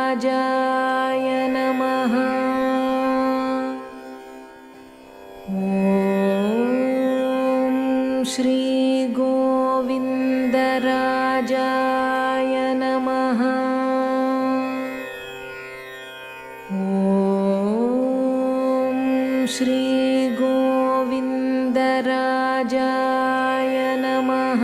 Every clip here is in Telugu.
श्रीगोविन्दराजाय नमः। ॐ श्रीगोविन्दराजाय नमः। ॐ श्रीगोविन्दराजाय नमः।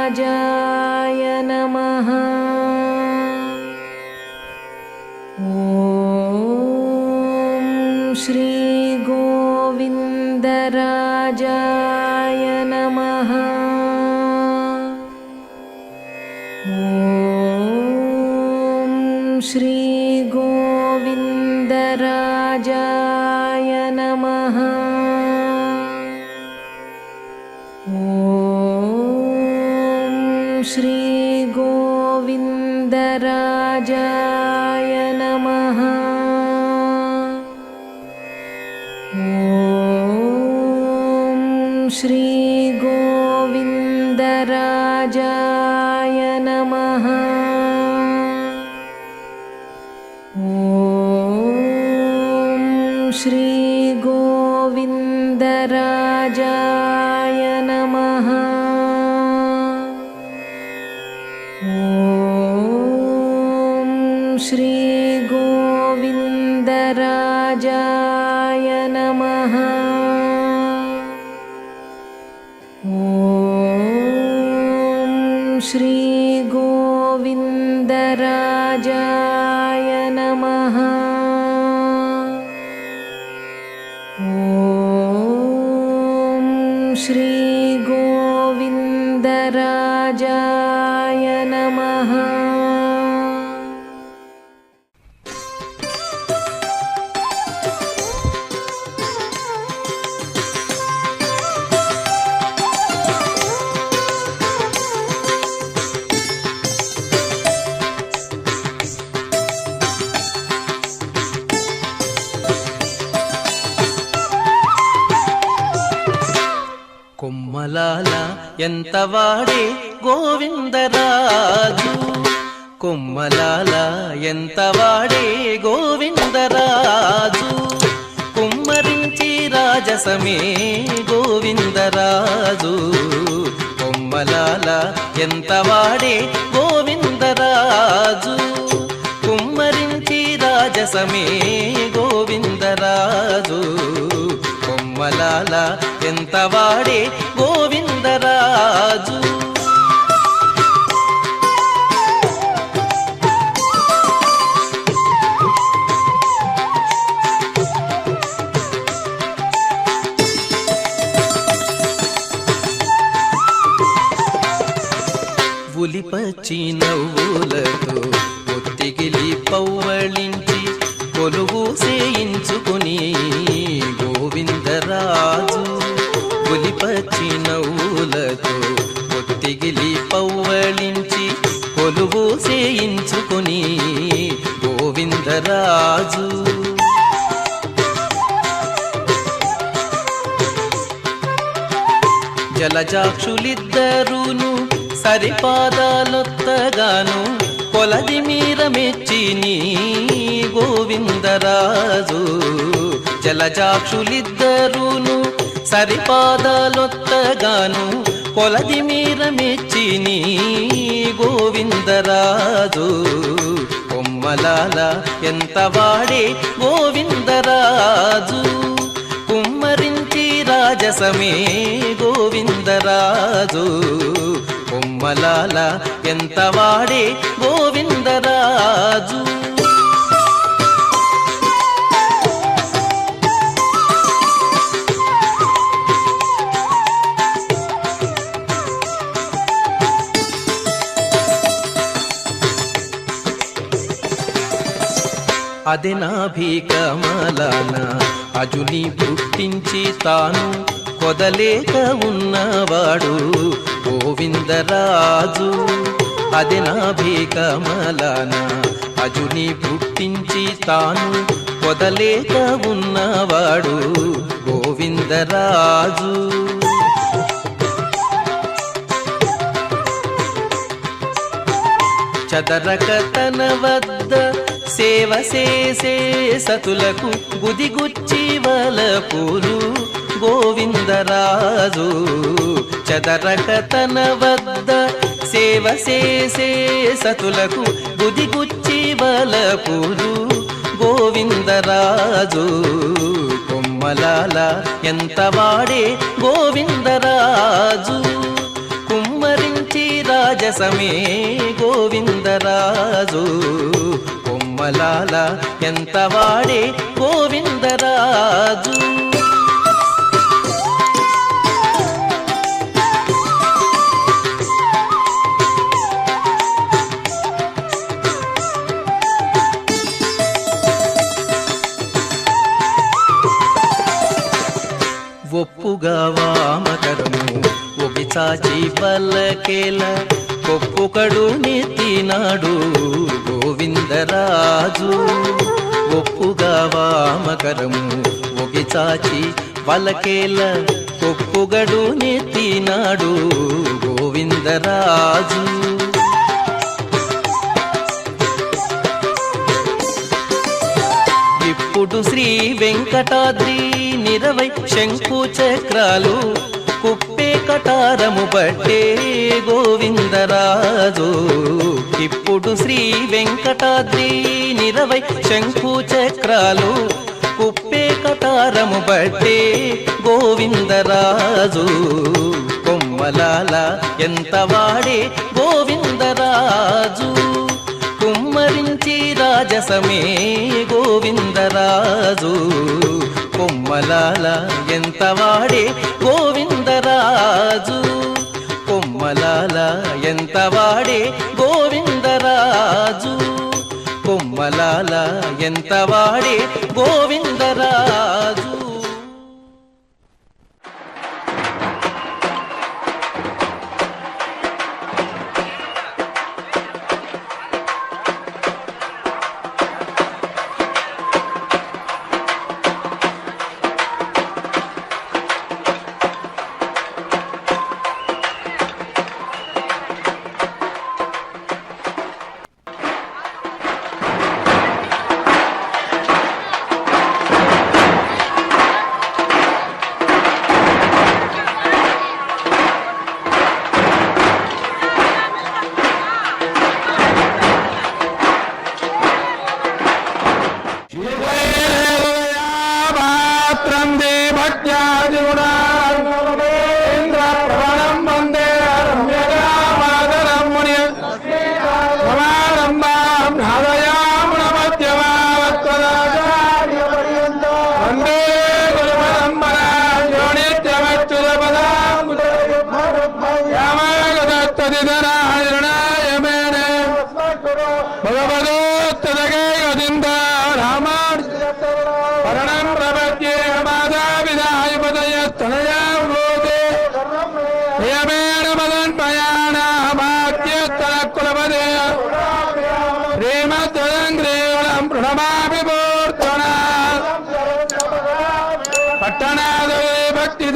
श्रीगोविन्दराजाय नमः। ॐ श्रीगोविन्दराजाय नमः। ॐ श्रीगोविन्दराजाय नमः। ॐ श्रीगोविन्दराजाय नमः। ॐ श्रीगोविन्दराजाय नमः। ॐ श्रीगोविन्दराजाय नमः। ॐ श्रीगोविन्दराजाय नमः। ॐ श्रीगोविन्दराजाय नमः। ॐ श्रीगोविन्दराजाय नमः। కొమ్మలాల ఎంతవాడే గోవిందరాజు, కొమ్మలాల ఎంతవాడే గోవిందరాజు, కుమ్మరించి రాజసమే గోవిందరాజు, కొమ్మలాల ఎంతవాడే గోవిందరాజు, కుమ్మరించి రాజసమే గోవిందరాజు, కొమ్మలాల ఎంతవాడే గోవిందరాజు. ఒలిపచ్చి నవ్వులతో ఒత్తిగిలి పవ్వళించి కొలువు చేయించుకుని గోవిందరాజు ఒలిపచ్చి నవ్వులతో ఒత్తిగిలి పవ్వళించి కొలువు చేయించుకుని గోవిందరాజు జలజాక్షులిద్దరును సరిపాదాలొత్తగాను కొలది మీర మెచ్చిని గోవిందరాజు జలజాక్షులిద్దరును సరిపాదాలొత్తగాను కొలది మీర మెచ్చిని గోవిందరాజు కొమ్మలాల ఎంత వాడే గోవిందరాజు కుమ్మరించి రాజసమే గోవిందరాజు కొమ్మలాల ఎంత వాడే గోవిందరాజు అదే నాభికమలాన అజుని పుట్టించి తాను కొదలేక ఉన్నవాడు గోవిందరాజు అదే నాభికమలాన అజుని పుట్టించి తాను కొదలేక ఉన్నవాడు గోవిందరాజు చదరక తన వద్ద సేవ చేసే సతులకు గుదిగుచ్చి వలపులు గోవిందరాజు చదరక తన వద్ద సేవ చేసే సతులకు గుదిగుచ్చి వలపులు గోవిందరాజు కొమ్మలాల ఎంత వాడే గోవిందరాజు కుమ్మరించి రాజసమే గోవిందరాజు కొమ్మలాల ఎంత వాడే గోవిందరాజు ఒప్పుగా వామకరము ఒగి చాచి పల్లకేల ఒప్పుకడు నెత్తినాడు గోవిందరాజు ఒప్పుగా వామకరము ఒగి చాచి పల్లకేల ఒప్పుగడు నెత్తినాడు గోవిందరాజు ఇప్పుడు శ్రీ వెంకటాద్రి 20 శంకు చక్రాలు కుప్పే కటారము బట్టే గోవిందరాజు ఇప్పుడు శ్రీ వెంకటాద్రి 20 శంకు చక్రాలు కుప్పే కటారము బట్టే గోవిందరాజు కొమ్మలాల ఎంత వాడే గోవిందరాజు కుమ్మరించి రాజసమే గోవిందరాజు కొమ్మలాల ఎంత వాడే గోవిందరాజు కొమ్మలాల ఎంత వాడే గోవిందరాజు కొమ్మలాల ఎంత వాడే గోవిందరాజు Ramaya ನಾಮಾಭಿಮೂರ್ತನ ಪಟ್ಟಣದಲ್ಲಿ ಭಕ್ತಿದಾರಯೋಗಿವಾನ್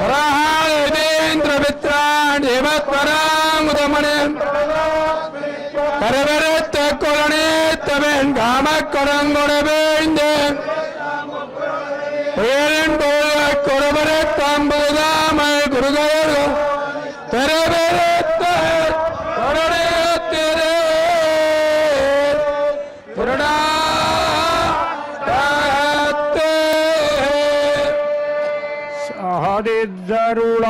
ಪರಹಾಳೇಂದ್ರ ಮಿತ್ರಾನ್ ಹೇಮತ್ವರಾಮುದಮಣೆ ಕರವರತ್ತ ಕೊಳನೇತ್ತವೆನ್ ಕಾಮಕ್ಕೊಡಂಗೊಡಬೇಂದೆ ಕೊಡಬರತ್ತಂಬುದಾಮಯ ಗುರುಗಳು ತೆರಬರತ್ತ ಕೊಡನೆಯುತ್ತಿರೆ ಕುರುಡಾತೆ ಸಹದಿದ್ದರುಳ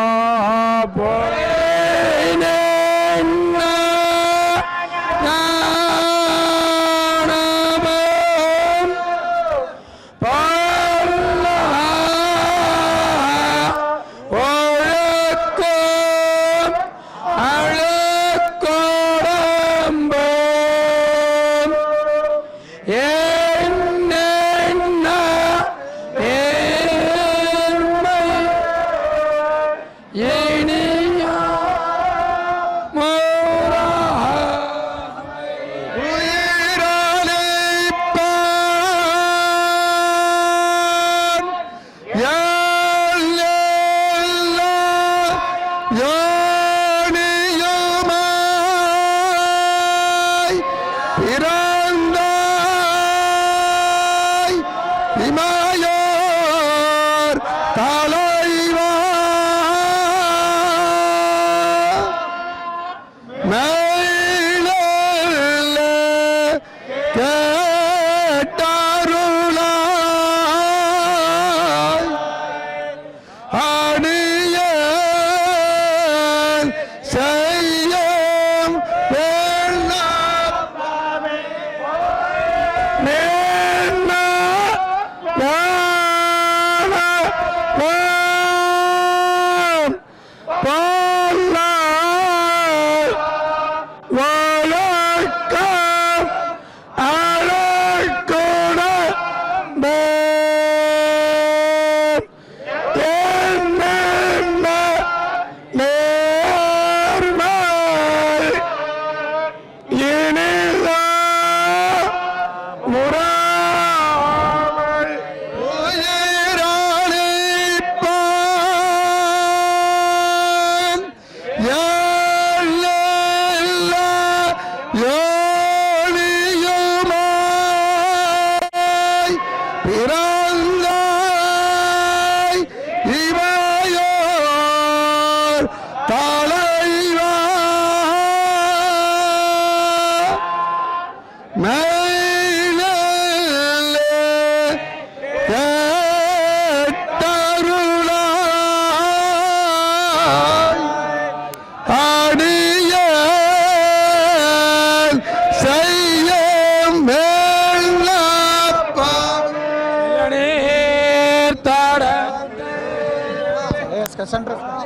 Center.